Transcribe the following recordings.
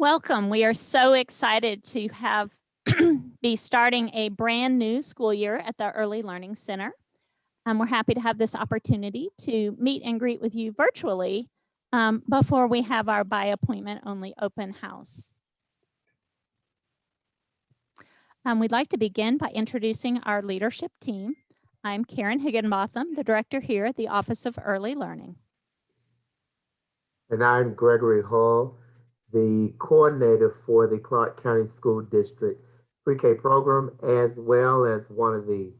Welcome. We are so excited to have be starting a brand new school year at the Early Learning Center. We're happy to have this opportunity to meet and greet with you virtually before we have our by appointment only open house. We'd like to begin by introducing our leadership team. I'm Karen Higginbotham, the director here at the Office of Early Learning. And I'm Gregory Hall, the coordinator for the Clark County School District Pre-K program, as well as one of the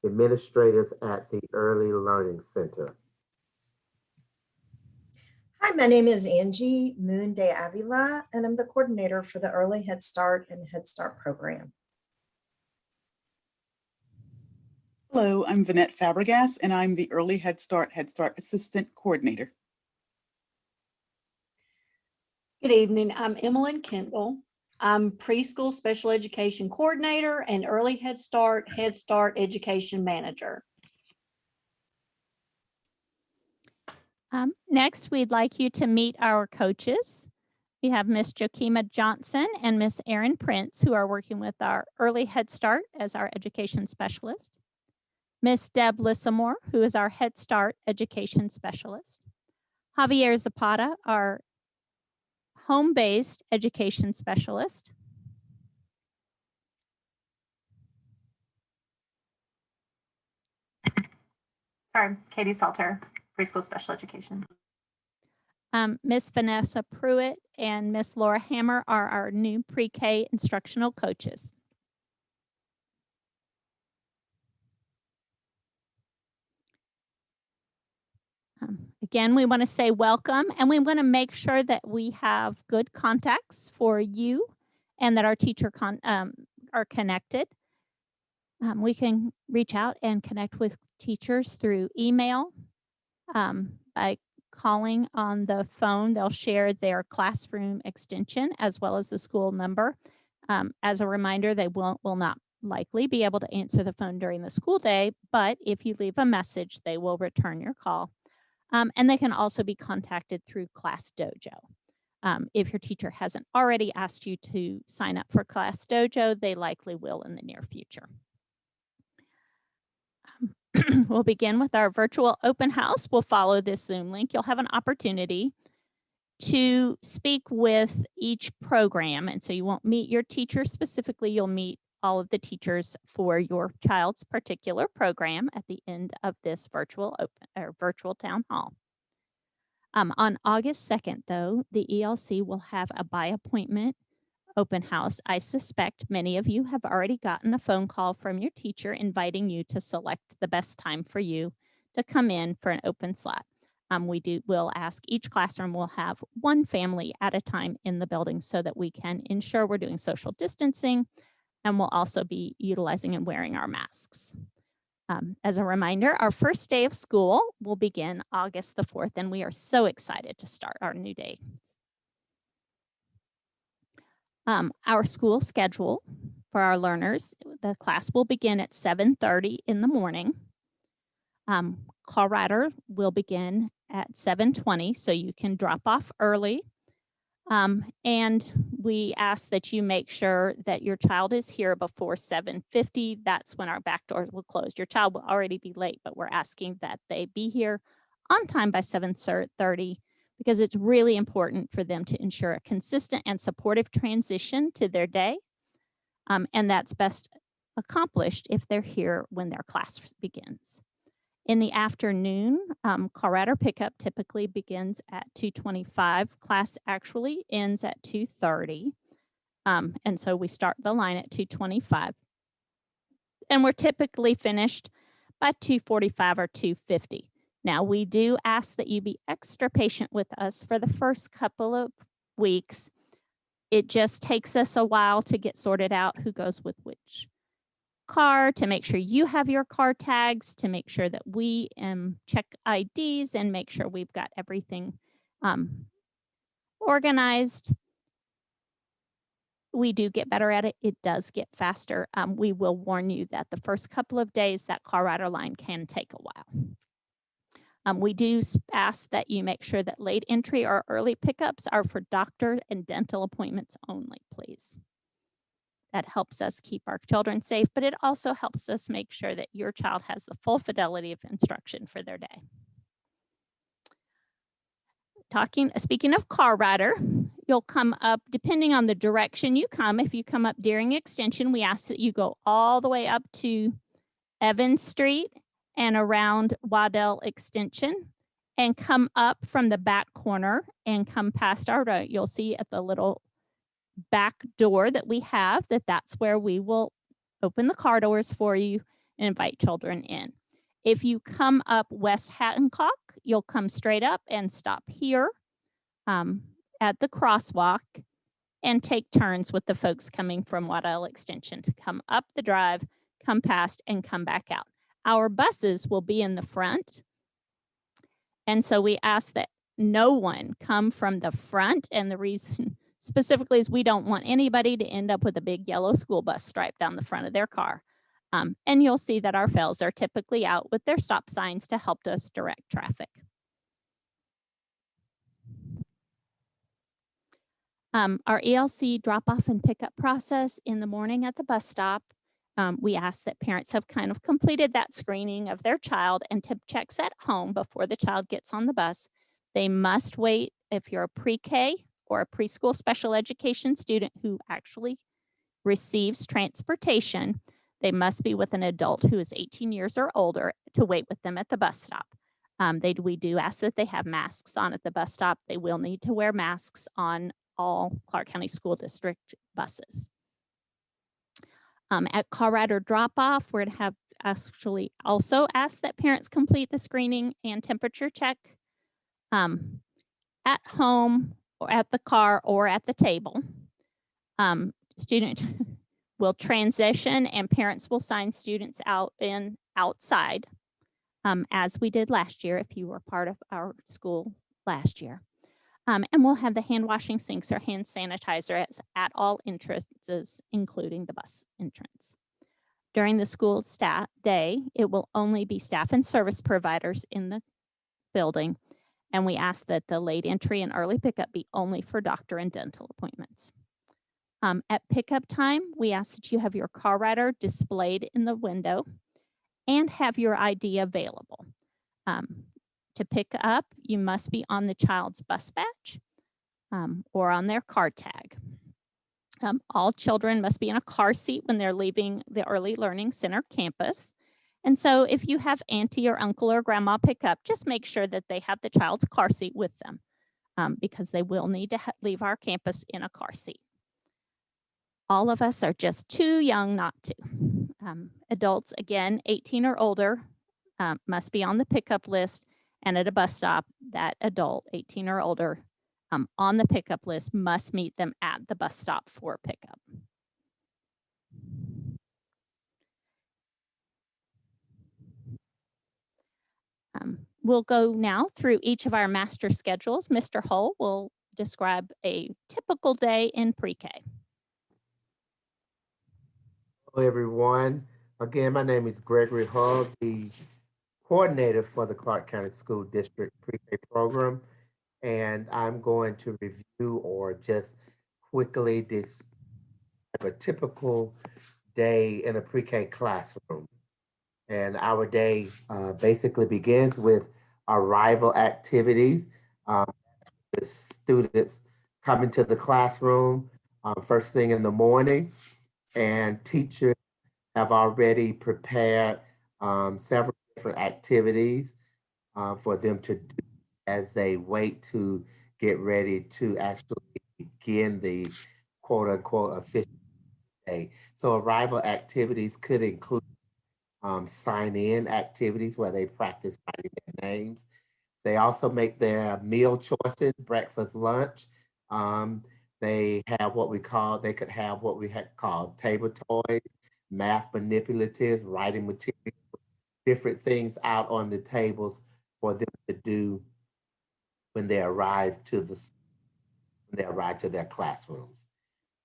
administrators at the Early Learning Center. Hi, my name is Angie Moon de Avila, and I'm the coordinator for the Early Head Start and Head Start program. Hello, I'm Vanette Fabregas, and I'm the Early Head Start Assistant Coordinator. Good evening. I'm Emmeline Kendall. I'm Preschool Special Education Coordinator and Early Head Start Education Manager. Next, we'd like you to meet our coaches. We have Miss Joakima Johnson and Miss Erin Prince, who are working with our Early Head Start as our education specialist. Miss Deb Lissamore, who is our Head Start education specialist. Javier Zapata, our home-based education specialist. Sorry, Katie Salter, Preschool Special Education. Miss Vanessa Pruitt and Miss Laura Hammer are our new pre-K instructional coaches. Again, we want to say welcome, and we want to make sure that we have good contacts for you and that our teacher are connected. We can reach out and connect with teachers through email. By calling on the phone, they'll share their classroom extension as well as the school number. As a reminder, they will not likely be able to answer the phone during the school day, but if you leave a message, they will return your call. And they can also be contacted through Class Dojo. If your teacher hasn't already asked you to sign up for Class Dojo, they likely will in the near future. We'll begin with our virtual open house. We'll follow this Zoom link. You'll have an opportunity to speak with each program. And so you won't meet your teacher specifically, you'll meet all of the teachers for your child's particular program at the end of this virtual town hall. On August 2nd, though, the ELC will have a by appointment open house. I suspect many of you have already gotten a phone call from your teacher inviting you to select the best time for you to come in for an open slot. We'll ask each classroom will have one family at a time in the building so that we can ensure we're doing social distancing, and we'll also be utilizing and wearing our masks. As a reminder, our first day of school will begin August the 4th, and we are so excited to start our new day. Our school schedule for our learners, the class will begin at 7:30 in the morning. Call rider will begin at 7:20, so you can drop off early. And we ask that you make sure that your child is here before 7:50. That's when our back doors will close. Your child will already be late, but we're asking that they be here on time by 7:30 because it's really important for them to ensure a consistent and supportive transition to their day. And that's best accomplished if they're here when their class begins. In the afternoon, call rider pickup typically begins at 2:25. Class actually ends at 2:30. And so we start the line at 2:25. And we're typically finished by 2:45 or 2:50. Now, we do ask that you be extra patient with us for the first couple of weeks. It just takes us a while to get sorted out who goes with which car, to make sure you have your car tags, to make sure that we check IDs and make sure we've got everything organized. We do get better at it. It does get faster. We will warn you that the first couple of days that car rider line can take a while. We do ask that you make sure that late entry or early pickups are for doctor and dental appointments only, please. That helps us keep our children safe, but it also helps us make sure that your child has the full fidelity of instruction for their day. Speaking of car rider, you'll come up, depending on the direction you come. If you come up during extension, we ask that you go all the way up to Evans Street and around Waddell Extension and come up from the back corner and come past our road. You'll see at the little back door that we have that's where we will open the car doors for you and invite children in. If you come up West Hancock, you'll come straight up and stop here at the crosswalk and take turns with the folks coming from Waddell Extension to come up the drive, come past, and come back out. Our buses will be in the front. And so we ask that no one come from the front. And the reason specifically is we don't want anybody to end up with a big yellow school bus stripe down the front of their car. And you'll see that our fellows are typically out with their stop signs to help us direct traffic. Our ELC drop-off and pickup process in the morning at the bus stop, we ask that parents have kind of completed that screening of their child and tip checks at home before the child gets on the bus. They must wait if you're a pre-K or a preschool special education student who actually receives transportation. They must be with an adult who is 18 years or older to wait with them at the bus stop. We do ask that they have masks on at the bus stop. They will need to wear masks on all Clark County School District buses. At car rider drop-off, we're going to have actually also ask that parents complete the screening and temperature check at home or at the car or at the table. Student will transition and parents will sign students out and outside as we did last year if you were part of our school last year. And we'll have the hand washing sinks or hand sanitizer at all entrances, including the bus entrance. During the school day, it will only be staff and service providers in the building. And we ask that the late entry and early pickup be only for doctor and dental appointments. At pickup time, we ask that you have your car rider displayed in the window and have your ID available. To pick up, you must be on the child's bus badge or on their car tag. All children must be in a car seat when they're leaving the Early Learning Center campus. And so if you have auntie or uncle or grandma pick up, just make sure that they have the child's car seat with them because they will need to leave our campus in a car seat. All of us are just too young not to. Adults, again, 18 or older, must be on the pickup list. And at a bus stop, that adult, 18 or older, on the pickup list must meet them at the bus stop for pickup. We'll go now through each of our master schedules. Mr. Hull will describe a typical day in pre-K. Hello, everyone. Again, my name is Gregory Hull, the coordinator for the Clark County School District Pre-K program, and I'm going to review or just quickly describe a typical day in a pre-K classroom. And our day basically begins with arrival activities. The students come into the classroom first thing in the morning, and teachers have already prepared several different activities for them to do as they wait to get ready to actually begin the quote unquote official day. So arrival activities could include sign in activities where they practice writing their names. They also make their meal choices, breakfast, lunch. They have what we had called table toys, math manipulatives, writing materials, different things out on the tables for them to do when they arrive to their classrooms.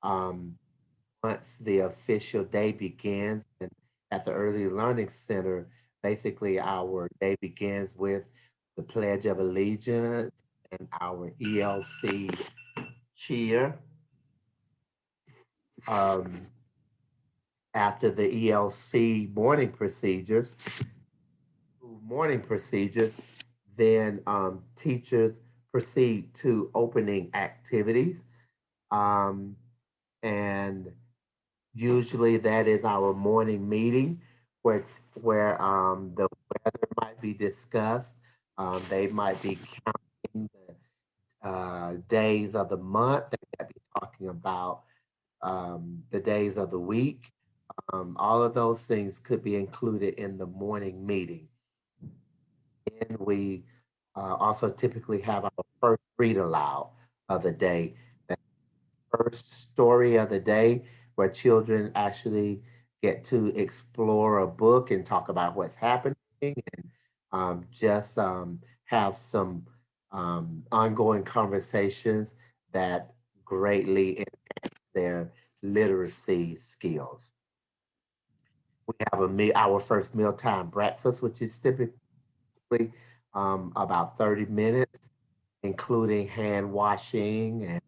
Once the official day begins, and at the Early Learning Center, basically our day begins with the Pledge of Allegiance, and our ELC cheer. After the ELC morning procedures, then teachers proceed to opening activities. And usually that is our morning meeting where the weather might be discussed. They might be counting the days of the month. They might be talking about the days of the week. All of those things could be included in the morning meeting. And we also typically have our first read aloud of the day. That first story of the day where children actually get to explore a book and talk about what's happening and just have some ongoing conversations that greatly enhance their literacy skills. We have our first mealtime breakfast, which is typically about 30 minutes, including hand washing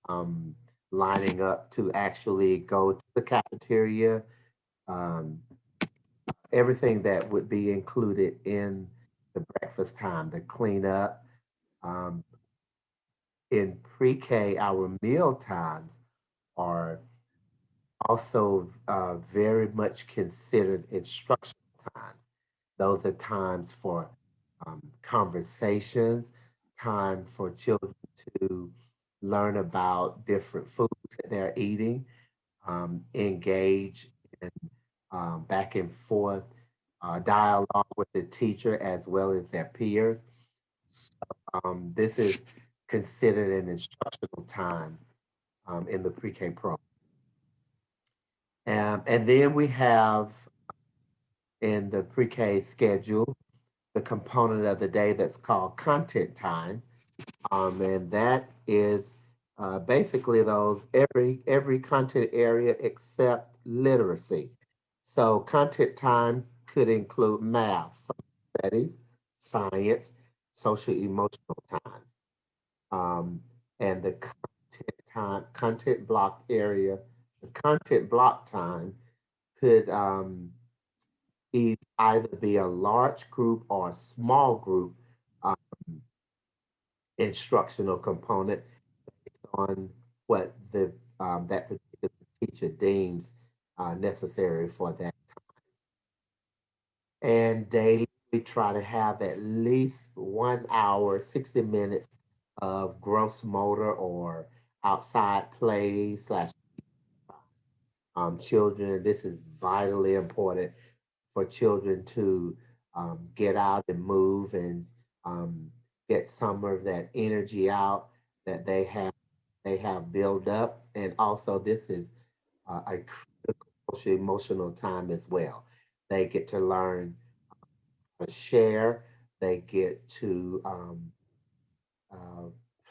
and lining up to actually go to the cafeteria. Everything that would be included in the breakfast time, the cleanup. In pre-K, our meal times are also very much considered instructional times. Those are times for conversations, time for children to learn about different foods that they're eating, engage in back and forth dialogue with the teacher as well as their peers. So, this is considered an instructional time in the pre-K program. And then we have in the pre-K schedule the component of the day that's called content time. And that is basically every content area except literacy. So content time could include math, social studies, science, social emotional times. And the content block area, the content block time could either be a large group or a small group instructional component based on what that particular teacher deems necessary for that time. And daily, we try to have at least 1 hour, 60 minutes of gross motor or outside play slash children. This is vitally important for children to get out and move and get some of that energy out that they have built up. And also this is a critical social emotional time as well. They get to learn how to share, they get to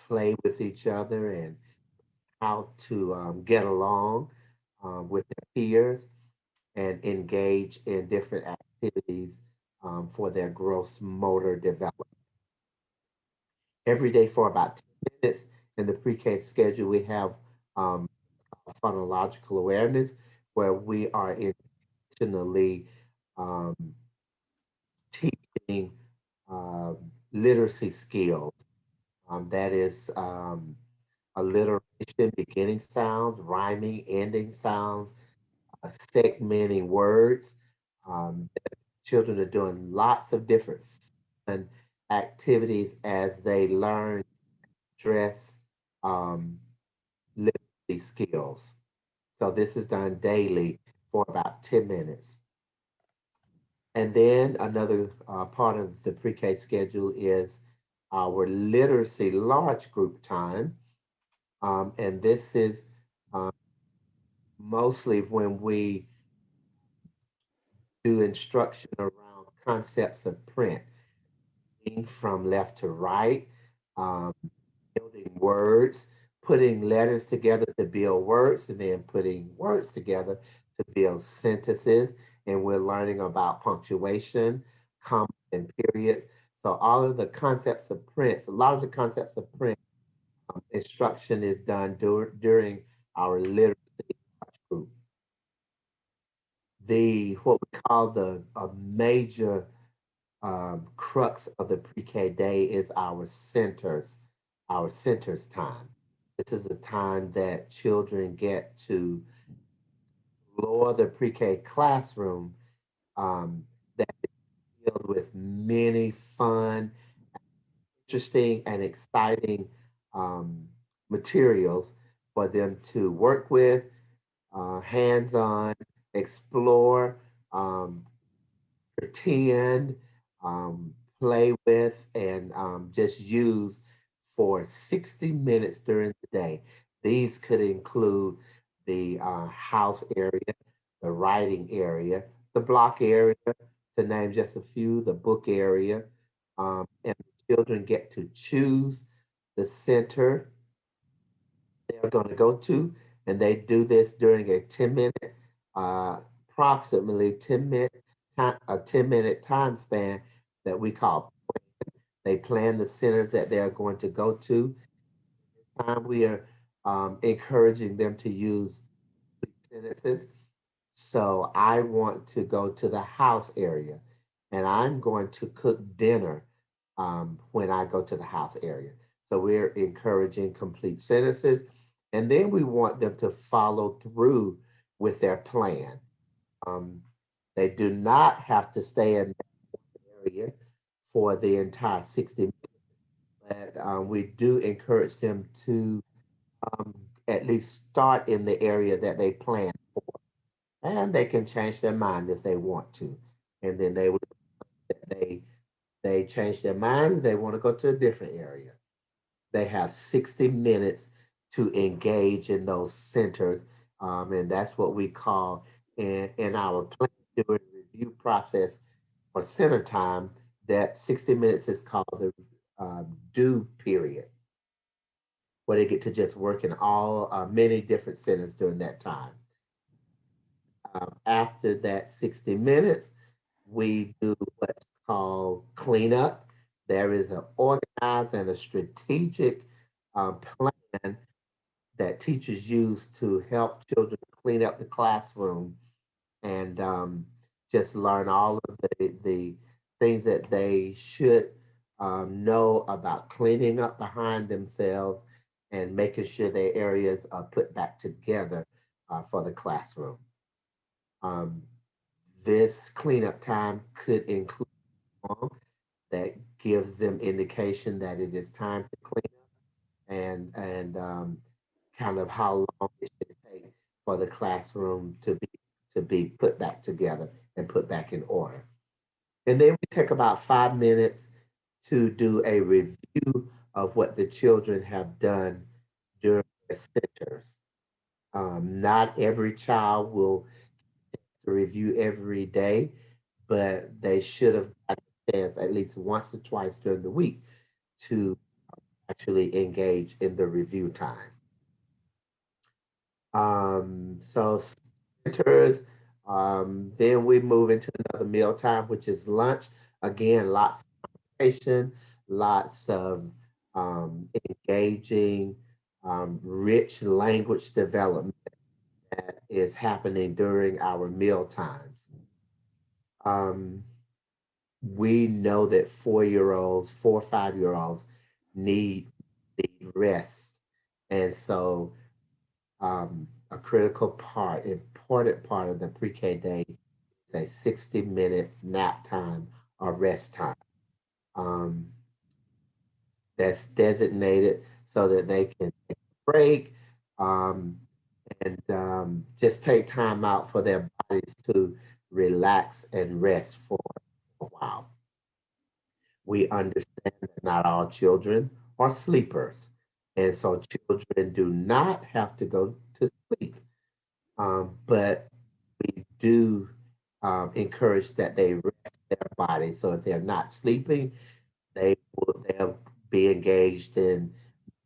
play with each other and how to get along with their peers and engage in different activities for their gross motor development. Every day for about 10 minutes in the pre-K schedule, we have phonological awareness, where we are intentionally teaching literacy skills. That is alliteration, beginning sounds, rhyming, ending sounds, segmenting words. Children are doing lots of different fun activities as they learn, address literacy skills. So this is done daily for about 10 minutes. And then another part of the pre-K schedule is our literacy large group time. And this is mostly when we do instruction around concepts of print, from left to right, building words, putting letters together to build words, and then putting words together to build sentences. And we're learning about punctuation, comma, and periods. So all of the concepts of prints, a lot of the concepts of print instruction is done during our literacy group. What we call the major crux of the pre-K day is our centers time. This is a time that children get to explore the pre-K classroom that is filled with many fun, interesting, and exciting materials for them to work with, hands-on, explore, pretend, play with, and just use for 60 minutes during the day. These could include the house area, the writing area, the block area, to name just a few, the book area, and the children get to choose the center they're going to go to, and they do this during a 10-minute, approximately 10-minute time span that we call plan. They plan the centers that they're going to go to. This time we are encouraging them to use sentences. So I want to go to the house area, and I'm going to cook dinner when I go to the house area. So we're encouraging complete sentences, and then we want them to follow through with their plan. They do not have to stay in that area for the entire 60 minutes, but we do encourage them to at least start in the area that they plan for, and they can change their mind if they want to. And then they change their mind, they want to go to a different area. They have 60 minutes to engage in those centers, and that's what we call in our plan during review process for center time. That 60 minutes is called the due period, where they get to just work in all many different centers during that time. After that 60 minutes, we do what's called cleanup. There is an organized and a strategic plan that teachers use to help children clean up the classroom and just learn all of the things that they should know about cleaning up behind themselves and making sure their areas are put back together for the classroom. This cleanup time could include a song that gives them indication that it is time to clean up, and kind of how long it should take for the classroom to be put back together and put back in order. And then we take about 5 minutes to do a review of what the children have done during their centers. Not every child will review every day, but they should have had a chance at least once or twice during the week to actually engage in the review time. So centers, then we move into another meal time, which is lunch. Again, lots of conversation, lots of engaging, rich language development that is happening during our meal times. We know that 4-year-olds, 4 or 5-year-olds need rest. And so a critical part, important part of the pre-K day is a 60-minute nap time or rest time. That's designated so that they can take a break and just take time out for their bodies to relax and rest for a while. We understand that not all children are sleepers, and so children do not have to go to sleep, but we do encourage that they rest their body. So if they're not sleeping, they'll be engaged in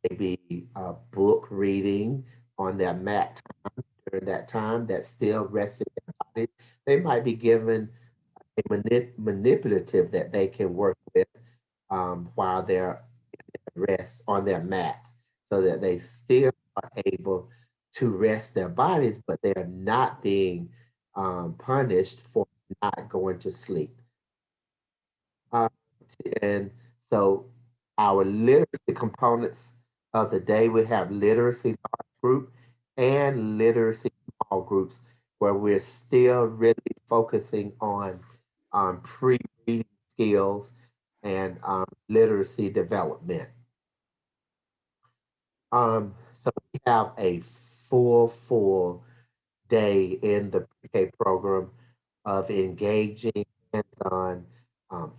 maybe book reading on their mat time during that time that's still resting their body. They might be given a manipulative that they can work with while they're rest on their mats, so that they still are able to rest their bodies, but they're not being punished for not going to sleep. And so our literacy components of the day, we have literacy large group and literacy small groups, where we're still really focusing on pre-reading skills and literacy development. So we have a full day in the PreK program of engaging hands-on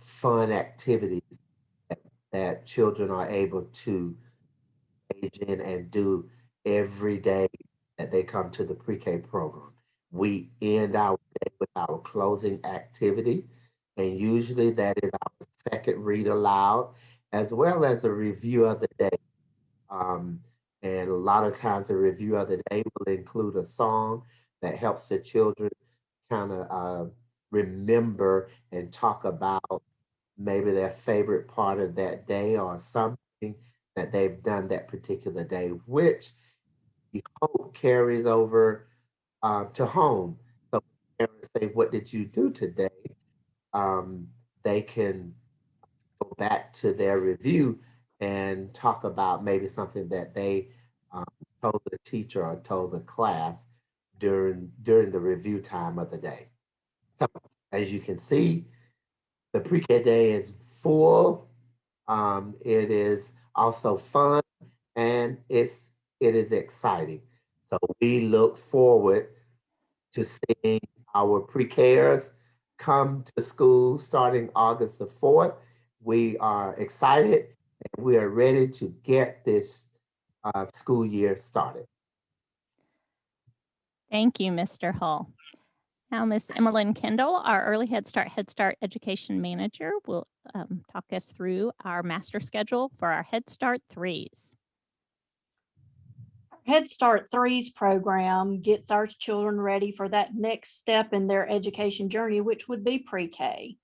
fun activities that children are able to engage in and do every day that they come to the PreK program. We end our day with our closing activity, and usually that is our second read aloud, as well as a review of the day. And a lot of times the review of the day will include a song that helps the children kind of remember and talk about maybe their favorite part of that day or something that they've done that particular day, which we hope carries over to home. So parents say, "What did you do today?" They can go back to their review and talk about maybe something that they told the teacher or told the class during the review time of the day. So as you can see, the PreK day is full. It is also fun, and it is exciting. So we look forward to seeing our PreKers come to school starting August the 4th. We are excited and we are ready to get this school year started. Thank you, Mr. Hull. Now, Ms. Emmeline Kendall, our Early Head Start Education Manager, will talk us through our master schedule for our Head Start 3s. Head Start 3s program gets our children ready for that next step in their education journey, which would be pre-K.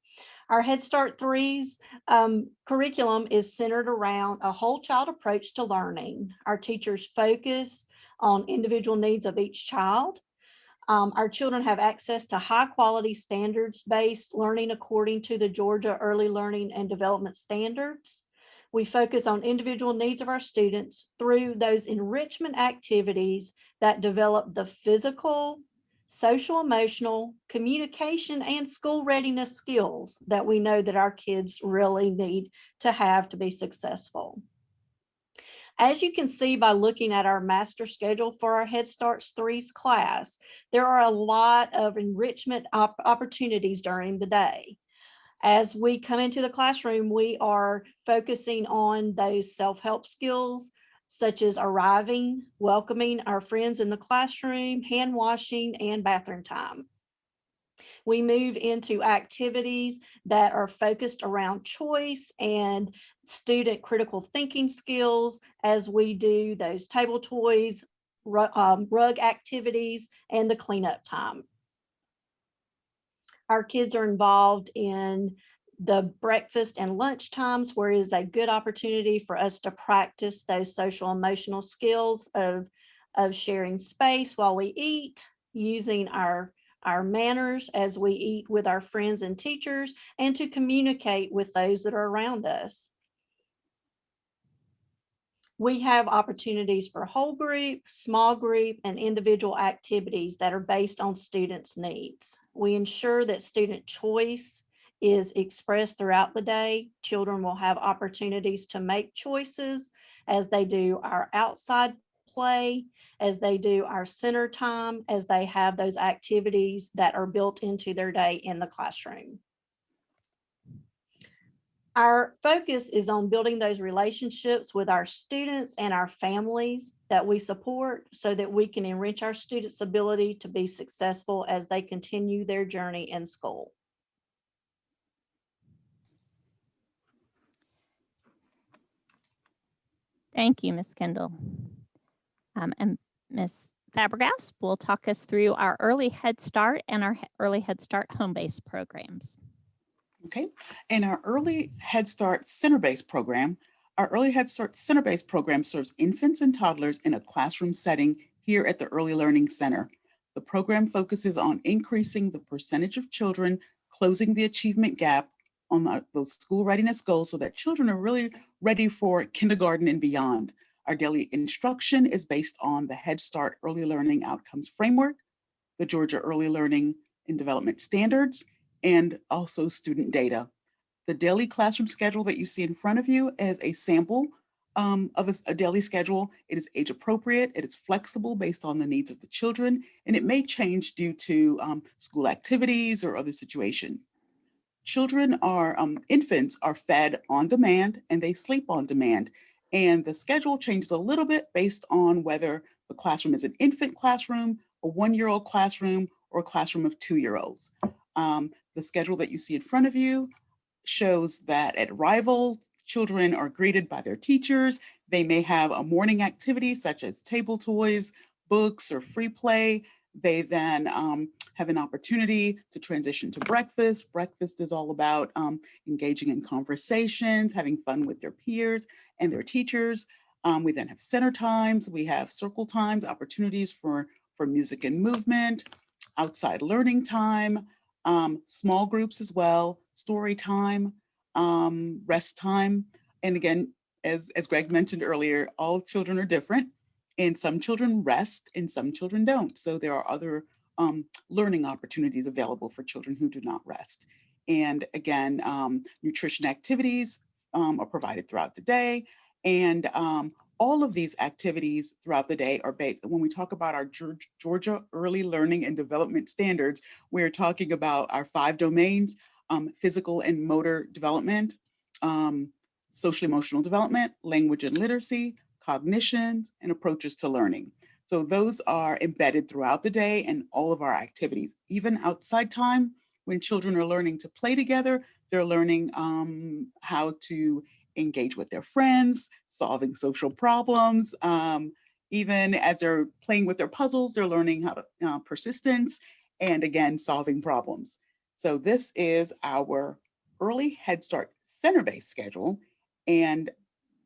Our Head Start 3s curriculum is centered around a whole child approach to learning. Our teachers focus on individual needs of each child. Our children have access to high quality standards-based learning according to the Georgia Early Learning and Development Standards. We focus on individual needs of our students through those enrichment activities that develop the physical, social, emotional, communication, and school readiness skills that we know that our kids really need to have to be successful. As you can see by looking at our master schedule for our Head Start 3s class, there are a lot of enrichment opportunities during the day. As we come into the classroom, we are focusing on those self-help skills, such as arriving, welcoming our friends in the classroom, hand washing, and bathroom time. We move into activities that are focused around choice and student critical thinking skills as we do those table toys, rug activities, and the cleanup time. Our kids are involved in the breakfast and lunch times, where it is a good opportunity for us to practice those social emotional skills of sharing space while we eat, using our manners as we eat with our friends and teachers, and to communicate with those that are around us. We have opportunities for whole group, small group, and individual activities that are based on students' needs. We ensure that student choice is expressed throughout the day. Children will have opportunities to make choices as they do our outside play, as they do our center time, as they have those activities that are built into their day in the classroom. Our focus is on building those relationships with our students and our families that we support, so that we can enrich our students' ability to be successful as they continue their journey in school. Thank you, Ms. Kendall. And Ms. Fabregas will talk us through our Early Head Start and our Early Head Start home-based programs. Okay, in our Early Head Start Center-Based program, our Early Head Start Center-Based program serves infants and toddlers in a classroom setting here at the Early Learning Center. The program focuses on increasing the percentage of children closing the achievement gap on those school readiness goals so that children are really ready for kindergarten and beyond. Our daily instruction is based on the Head Start Early Learning Outcomes Framework, the Georgia Early Learning and Development Standards, and also student data. The daily classroom schedule that you see in front of you is a sample of a daily schedule. It is age appropriate, it is flexible based on the needs of the children, and it may change due to school activities or other situations. Infants are fed on demand and they sleep on demand. And the schedule changes a little bit based on whether the classroom is an infant classroom, a 1-year-old classroom, or a classroom of 2-year-olds. The schedule that you see in front of you shows that at arrival, children are greeted by their teachers. They may have a morning activity such as table toys, books, or free play. They then have an opportunity to transition to breakfast. Breakfast is all about engaging in conversations, having fun with their peers and their teachers. We then have center times. We have circle times, opportunities for music and movement, outside learning time, small groups as well, story time, rest time. And again, as Greg mentioned earlier, all children are different. And some children rest and some children don't. So there are other learning opportunities available for children who do not rest. And again, nutrition activities are provided throughout the day. And all of these activities throughout the day are based, when we talk about our Georgia Early Learning and Development Standards, we're talking about our 5 domains: physical and motor development, social emotional development, language and literacy, cognition, and approaches to learning. So those are embedded throughout the day and all of our activities. Even outside time, when children are learning to play together, they're learning how to engage with their friends, solving social problems. Even as they're playing with their puzzles, they're learning how to persistence and again, solving problems. So this is our Early Head Start center-based schedule. And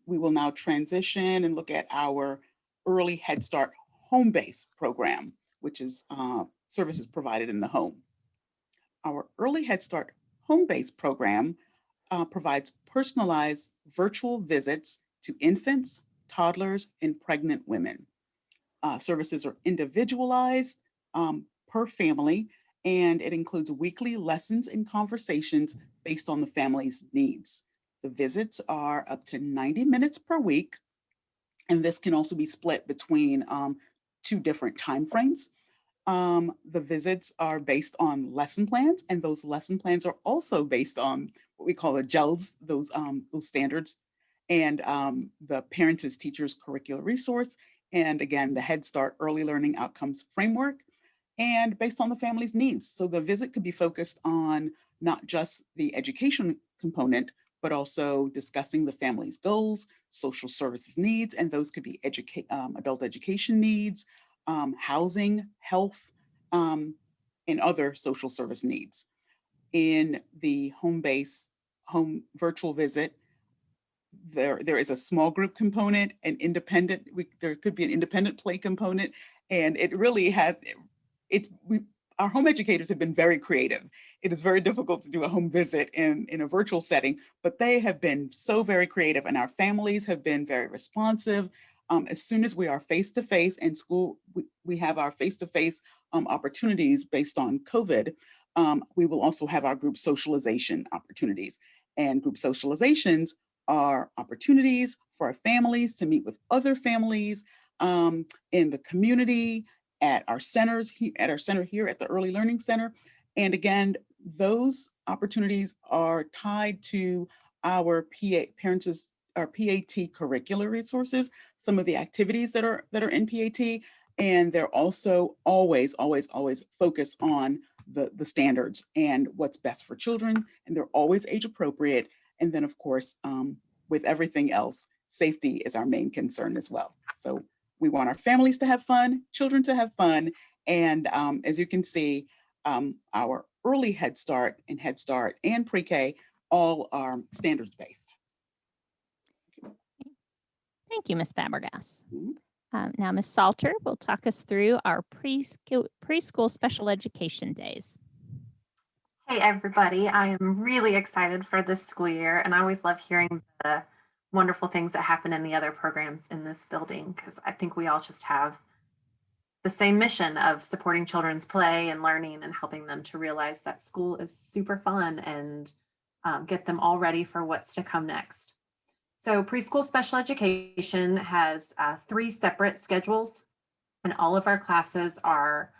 we will now transition and look at our Early Head Start home-based program, which is services provided in the home. Our Early Head Start home-based program provides personalized virtual visits to infants, toddlers, and pregnant women. Services are individualized per family, and it includes weekly lessons and conversations based on the family's needs. The visits are up to 90 minutes per week, and this can also be split between 2 different timeframes. The visits are based on lesson plans, and those lesson plans are also based on what we call the GELS, those standards, and the Parents as Teachers Curricular Resource, and again, the Head Start Early Learning Outcomes Framework, and based on the family's needs. So the visit could be focused on not just the education component, but also discussing the family's goals, social services needs, and those could be adult education needs, housing, health, and other social service needs. In the home virtual visit, there is a small group component, an independent, there could be an independent play component, and it really had, our home educators have been very creative. It is very difficult to do a home visit in a virtual setting, but they have been so very creative, and our families have been very responsive. As soon as we are face-to-face in school, we have our face-to-face opportunities based on COVID. We will also have our group socialization opportunities. And group socializations are opportunities for our families to meet with other families in the community, at our centers, at our center here at the Early Learning Center. And again, those opportunities are tied to our our PAT curricular resources, some of the activities that are in PAT, and they're also always focused on the standards and what's best for children, and they're always age appropriate. And then of course, with everything else, safety is our main concern as well. So we want our families to have fun, children to have fun, and as you can see, our early Head Start and Pre-K all are standards-based. Thank you, Ms. Fabregas. Mhm. Now, Ms. Salter will talk us through our preschool special education days. Hey, everybody. I am really excited for this school year, and I always love hearing the wonderful things that happen in the other programs in this building, because I think we all just have the same mission of supporting children's play and learning and helping them to realize that school is super fun and get them all ready for what's to come next. So preschool special education has 3 separate schedules, and all of our classes are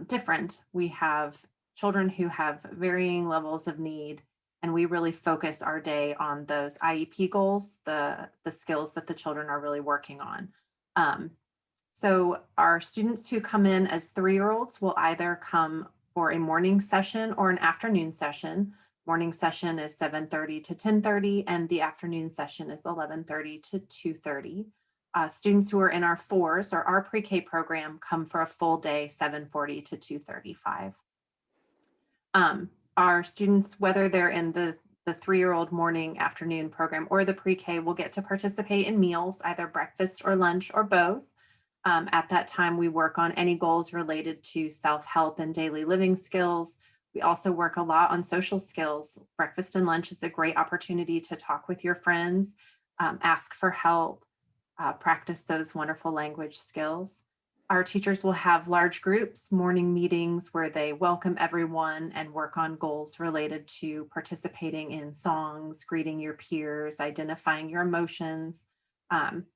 different. We have children who have varying levels of need, and we really focus our day on those IEP goals, the skills that the children are really working on. So our students who come in as 3-year-olds will either come for a morning session or an afternoon session. Morning session is 7:30 to 10:30, and the afternoon session is 11:30 to 2:30. Students who are in our 4s or our pre-K program come for a full day, 7:40 to 2:35. Our students, whether they're in the 3-year-old morning, afternoon program or the pre-K, will get to participate in meals, either breakfast or lunch or both. At that time, we work on any goals related to self-help and daily living skills. We also work a lot on social skills. Breakfast and lunch is a great opportunity to talk with your friends, ask for help, practice those wonderful language skills. Our teachers will have large groups, morning meetings where they welcome everyone and work on goals related to participating in songs, greeting your peers, identifying your emotions.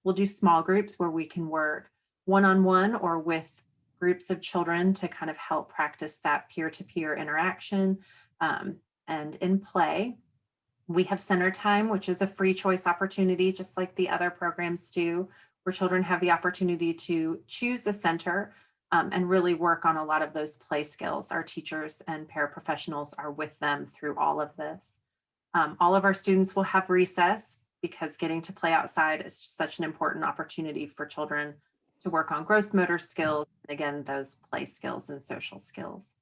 We'll do small groups where we can work one-on-one or with groups of children to kind of help practice that peer-to-peer interaction. And in play, we have center time, which is a free choice opportunity, just like the other programs do, where children have the opportunity to choose the center and really work on a lot of those play skills. Our teachers and paraprofessionals are with them through all of this. All of our students will have recess because getting to play outside is such an important opportunity for children to work on gross motor skills, and again, those play skills and social skills.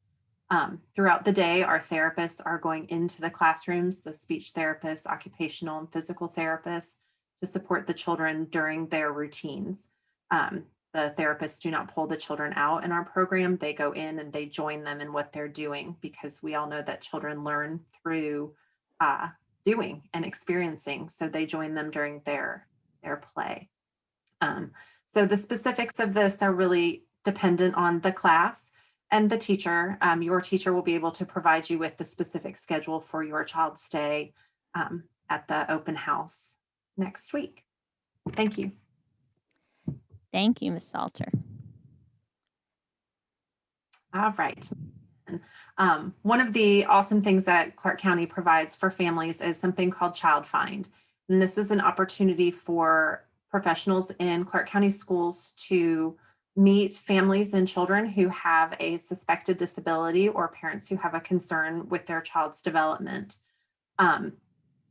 Throughout the day, our therapists are going into the classrooms, the speech therapists, occupational and physical therapists, to support the children during their routines. The therapists do not pull the children out in our program. They go in and they join them in what they're doing, because we all know that children learn through doing and experiencing. So they join them during their play. So the specifics of this are really dependent on the class and the teacher. Your teacher will be able to provide you with the specific schedule for your child's stay at the open house next week. Thank you. Thank you, Ms. Salter. All right. One of the awesome things that Clark County provides for families is something called Child Find. And this is an opportunity for professionals in Clark County schools to meet families and children who have a suspected disability or parents who have a concern with their child's development.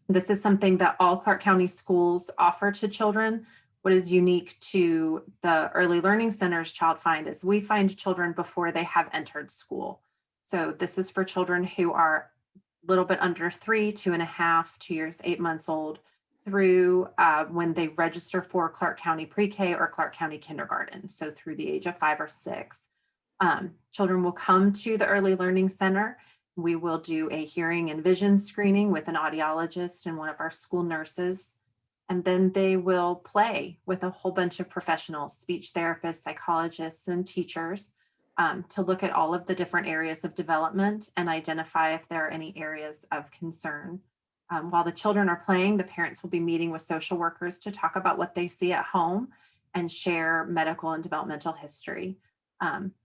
This is something that all Clark County schools offer to children. What is unique to the Early Learning Center's Child Find is we find children before they have entered school. So this is for children who are a little bit under 3, 2.5, 2 years, 8 months old, through when they register for Clark County Pre-K or Clark County Kindergarten. So through the age of 5 or 6. Children will come to the Early Learning Center. We will do a hearing and vision screening with an audiologist and one of our school nurses. And then they will play with a whole bunch of professionals, speech therapists, psychologists, and teachers to look at all of the different areas of development and identify if there are any areas of concern. While the children are playing, the parents will be meeting with social workers to talk about what they see at home and share medical and developmental history.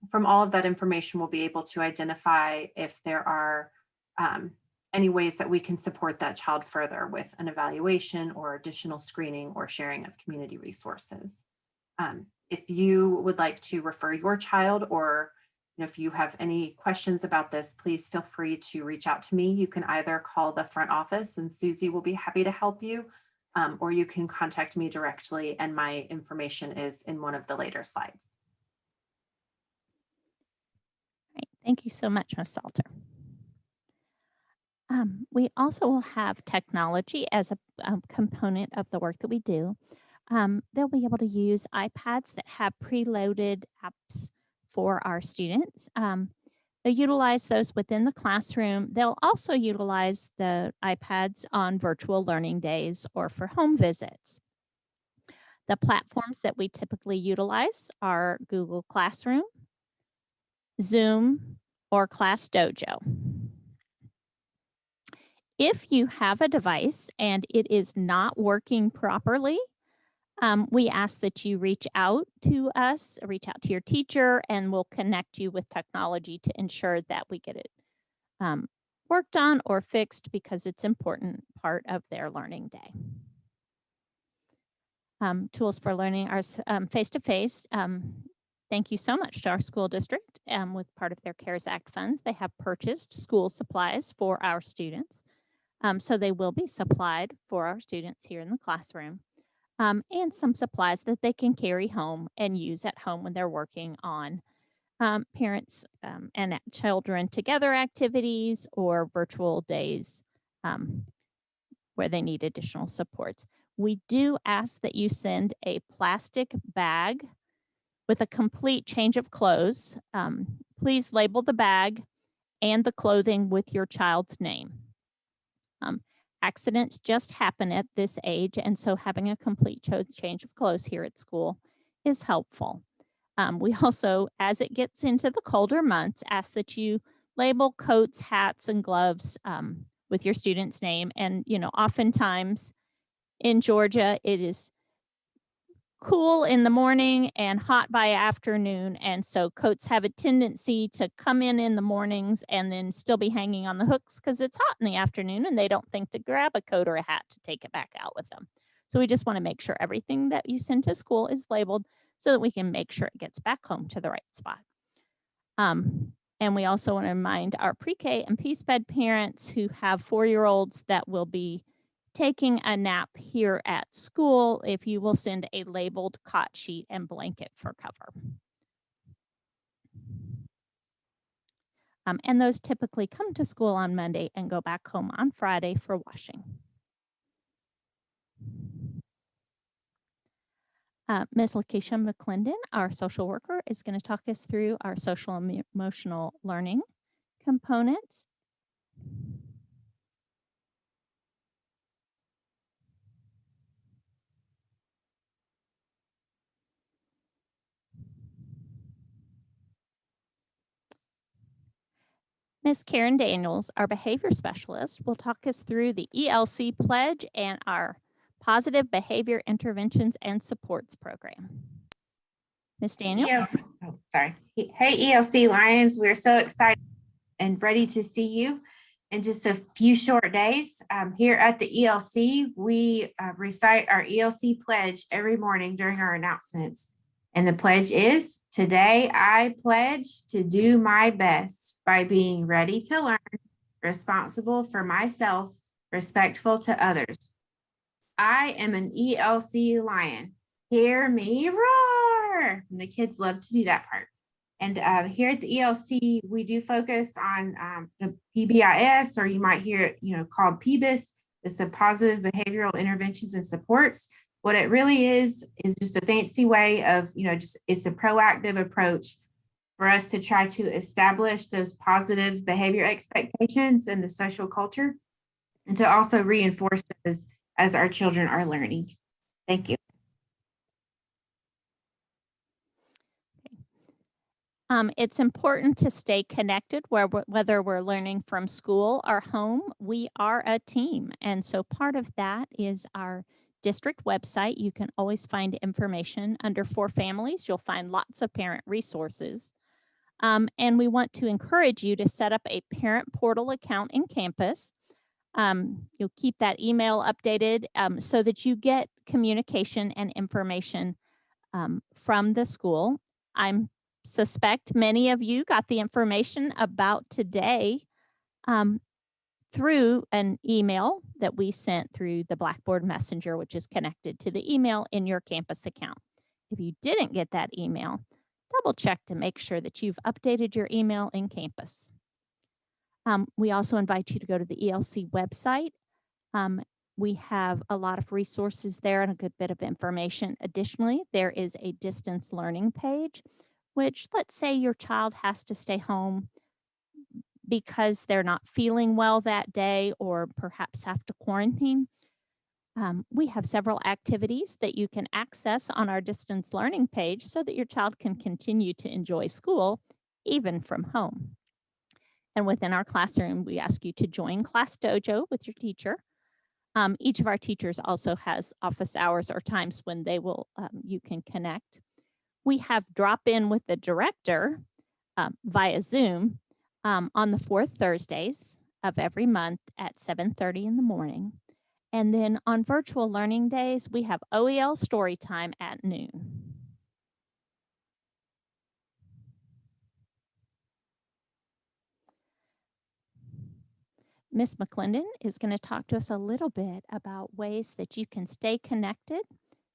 From all of that information, we'll be able to identify if there are any ways that we can support that child further with an evaluation or additional screening or sharing of community resources. If you would like to refer your child, or if you have any questions about this, please feel free to reach out to me. You can either call the front office and Susie will be happy to help you, or you can contact me directly and my information is in one of the later slides. Right. Thank you so much, Ms. Salter. We also will have technology as a component of the work that we do. They'll be able to use iPads that have preloaded apps for our students. They utilize those within the classroom. They'll also utilize the iPads on virtual learning days or for home visits. The platforms that we typically utilize are Google Classroom, Zoom, or Class Dojo. If you have a device and it is not working properly, we ask that you reach out to us, reach out to your teacher, and we'll connect you with technology to ensure that we get it worked on or fixed because it's an important part of their learning day. Tools for learning are face-to-face. Thank you so much to our school district. With part of their CARES Act funds, they have purchased school supplies for our students. So they will be supplied for our students here in the classroom. And some supplies that they can carry home and use at home when they're working on parents and children together activities or virtual days where they need additional supports. We do ask that you send a plastic bag with a complete change of clothes. Please label the bag and the clothing with your child's name. Accidents just happen at this age, and so having a complete change of clothes here at school is helpful. We also, as it gets into the colder months, ask that you label coats, hats, and gloves with your student's name. And, oftentimes in Georgia, it is cool in the morning and hot by afternoon. And so coats have a tendency to come in the mornings and then still be hanging on the hooks because it's hot in the afternoon and they don't think to grab a coat or a hat to take it back out with them. So we just want to make sure everything that you send to school is labeled so that we can make sure it gets back home to the right spot. And we also want to remind our pre-K and PSPED parents who have 4-year-olds that will be taking a nap here at school, if you will send a labeled cot sheet and blanket for cover. And those typically come to school on Monday and go back home on Friday for washing. Ms. Lakeisha McClendon, our social worker, is going to talk us through our social and emotional learning components. Ms. Karen Daniels, our behavior specialist, will talk us through the ECC Pledge and our Positive Behavior Interventions and Supports program. Ms. Daniels? Hey, ELC Lions, we're so excited and ready to see you in just a few short days. Here at the ELC, we recite our ELC Pledge every morning during our announcements. And the pledge is, today I pledge to do my best by being ready to learn, responsible for myself, respectful to others. I am an ELC Lion. Hear me roar. And the kids love to do that part. And here at the ELC, we do focus on the PBIS, or you might hear it, called PBIS. It's the Positive Behavioral Interventions and Supports. What it really is just a fancy way of, it's a proactive approach for us to try to establish those positive behavior expectations in the social culture and to also reinforce those as our children are learning. Thank you. It's important to stay connected whether we're learning from school or home. We are a team. And so part of that is our district website. You can always find information under For Families. You'll find lots of parent resources. And we want to encourage you to set up a parent portal account in campus. You'll keep that email updated so that you get communication and information from the school. I suspect many of you got the information about today through an email that we sent through the Blackboard Messenger, which is connected to the email in your campus account. If you didn't get that email, double check to make sure that you've updated your email in campus. We also invite you to go to the ELC website. We have a lot of resources there and a good bit of information. Additionally, there is a distance learning page, which, let's say your child has to stay home because they're not feeling well that day or perhaps have to quarantine. We have several activities that you can access on our distance learning page so that your child can continue to enjoy school even from home. And within our classroom, we ask you to join Class Dojo with your teacher. Each of our teachers also has office hours or times when they will, you can connect. We have drop in with the director via Zoom on the fourth Thursdays of every month at 7:30 in the morning. And then on virtual learning days, we have OEL story time at noon. Ms. McClendon is going to talk to us a little bit about ways that you can stay connected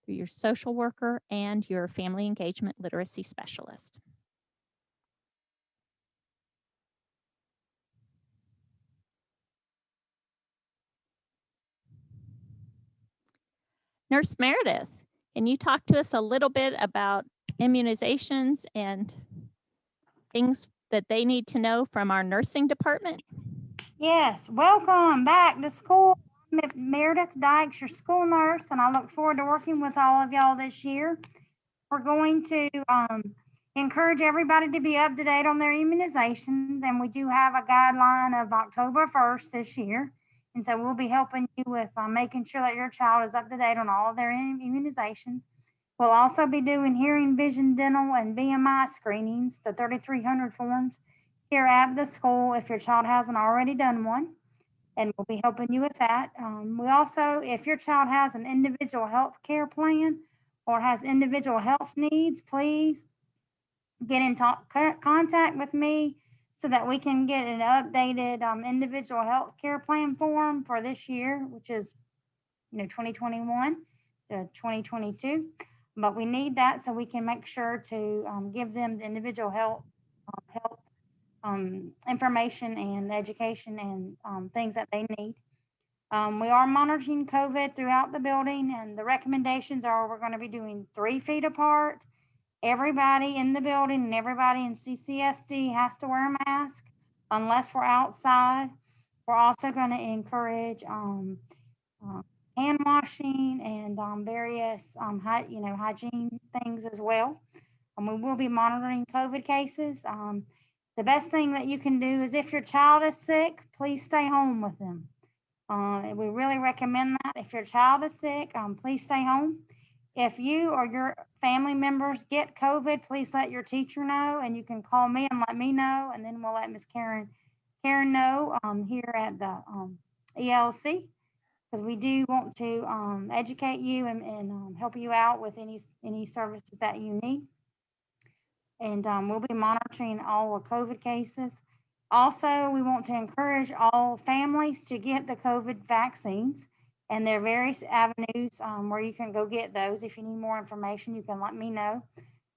through your social worker and your family engagement literacy specialist. Nurse Meredith, can you talk to us a little bit about immunizations and things that they need to know from our nursing department? Yes, welcome back to school. I'm Meredith Dykes, your school nurse, and I look forward to working with all of y'all this year. We're going to encourage everybody to be up to date on their immunizations, and we do have a guideline of October 1st this year. And so we'll be helping you with making sure that your child is up to date on all of their immunizations. We'll also be doing hearing, vision, dental, and BMI screenings, the 3,300 forms here at the school if your child hasn't already done one, and we'll be helping you with that. We also, if your child has an individual health care plan or has individual health needs, please get in contact with me so that we can get an updated individual health care plan form for this year, which is 2021 to 2022. But we need that so we can make sure to give them the individual health information and education and things that they need. We are monitoring COVID throughout the building, and the recommendations are we're going to be doing 3 feet apart. Everybody in the building and everybody in CCSD has to wear a mask unless we're outside. We're also going to encourage hand washing and various hygiene things as well. And we will be monitoring COVID cases. The best thing that you can do is if your child is sick, please stay home with them. We really recommend that. If your child is sick, please stay home. If you or your family members get COVID, please let your teacher know, and you can call me and let me know, and then we'll let Miss Karen know here at the ELC, because we do want to educate you and help you out with any services that you need. And we'll be monitoring all the COVID cases. Also, we want to encourage all families to get the COVID vaccines, and there are various avenues where you can go get those. If you need more information, you can let me know.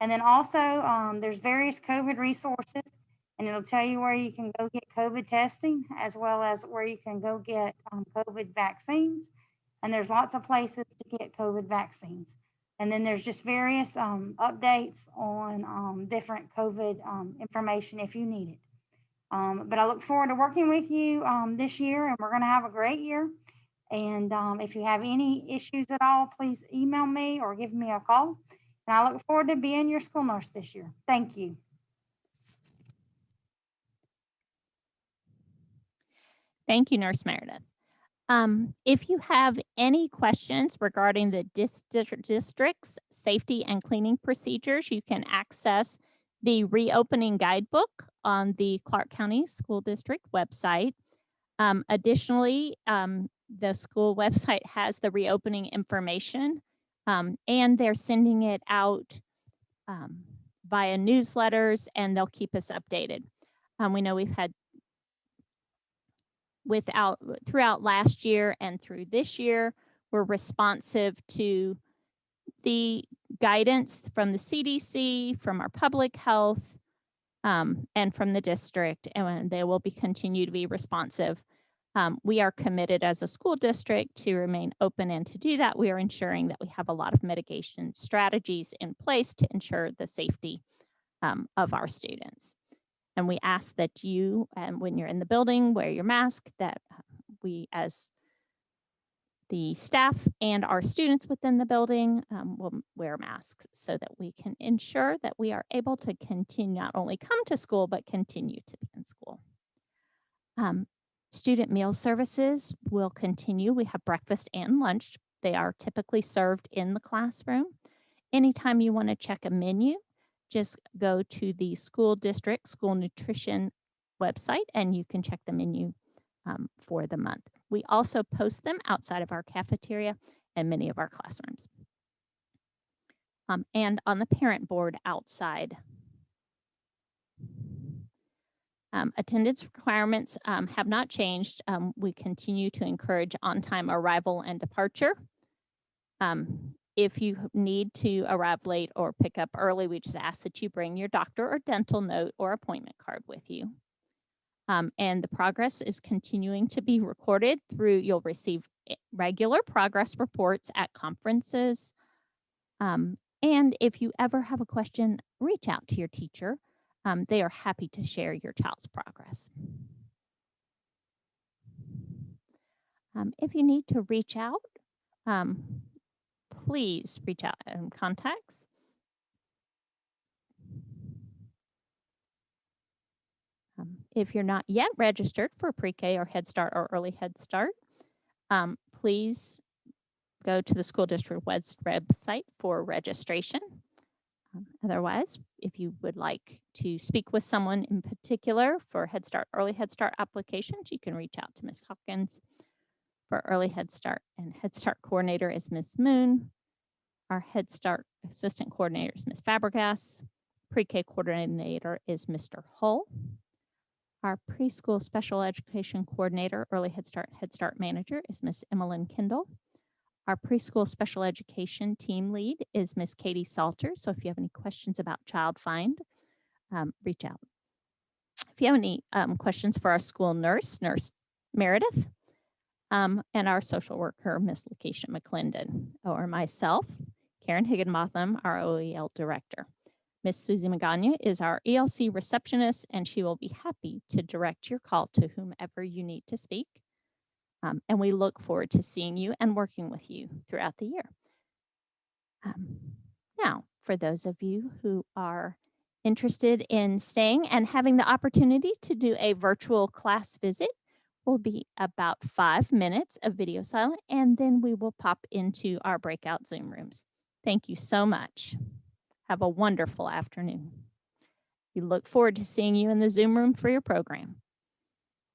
And then also there's various COVID resources, and it'll tell you where you can go get COVID testing, as well as where you can go get COVID vaccines. And there's lots of places to get COVID vaccines. And then there's just various updates on different COVID information if you need it. But I look forward to working with you this year, and we're going to have a great year. And if you have any issues at all, please email me or give me a call. And I look forward to being your school nurse this year. Thank you. Thank you, Nurse Meredith. If you have any questions regarding the district's safety and cleaning procedures, you can access the reopening guidebook on the Clark County School District website. Additionally, the school website has the reopening information, and they're sending it out via newsletters, and they'll keep us updated. We know we've had throughout last year and through this year, we're responsive to the guidance from the CDC, from our public health and from the district, and they will continue to be responsive. We are committed as a school district to remain open, and to do that, we are ensuring that we have a lot of mitigation strategies in place to ensure the safety of our students. And we ask that you, when you're in the building, wear your mask, that we as the staff and our students within the building will wear masks so that we can ensure that we are able to continue, not only come to school, but continue to be in school. Student meal services will continue. We have breakfast and lunch. They are typically served in the classroom. Anytime you want to check a menu, just go to the school district school nutrition website and you can check the menu for the month. We also post them outside of our cafeteria and many of our classrooms. And on the parent board outside. Attendance requirements have not changed. We continue to encourage on-time arrival and departure. If you need to arrive late or pick up early, we just ask that you bring your doctor or dental note or appointment card with you. And the progress is continuing to be recorded through, you'll receive regular progress reports at conferences. And if you ever have a question, reach out to your teacher. They are happy to share your child's progress. If you need to reach out, please reach out and contacts. If you're not yet registered for pre-K or Head Start or Early Head Start, please go to the school district website for registration. Otherwise, if you would like to speak with someone in particular for Head Start, Early Head Start applications, you can reach out to Ms. Hawkins. For Early Head Start and Head Start coordinator is Ms. Moon. Our Head Start assistant coordinator is Ms. Fabregas. Pre-K coordinator is Mr. Hull. Our preschool special education coordinator, Early Head Start manager is Ms. Emmeline Kendall. Our preschool special education team lead is Ms. Katie Salter. So if you have any questions about Child Find, reach out. If you have any questions for our school nurse, Nurse Meredith, and our social worker, Ms. Lakeisha McClendon, or myself, Karen Higginbotham, our OEL director. Ms. Susie Magana is our ELC receptionist, and she will be happy to direct your call to whomever you need to speak. And we look forward to seeing you and working with you throughout the year. Now, for those of you who are interested in staying and having the opportunity to do a virtual class visit, will be about 5 minutes of video silent, and then we will pop into our breakout Zoom rooms. Thank you so much. Have a wonderful afternoon. We look forward to seeing you in the Zoom room for your program.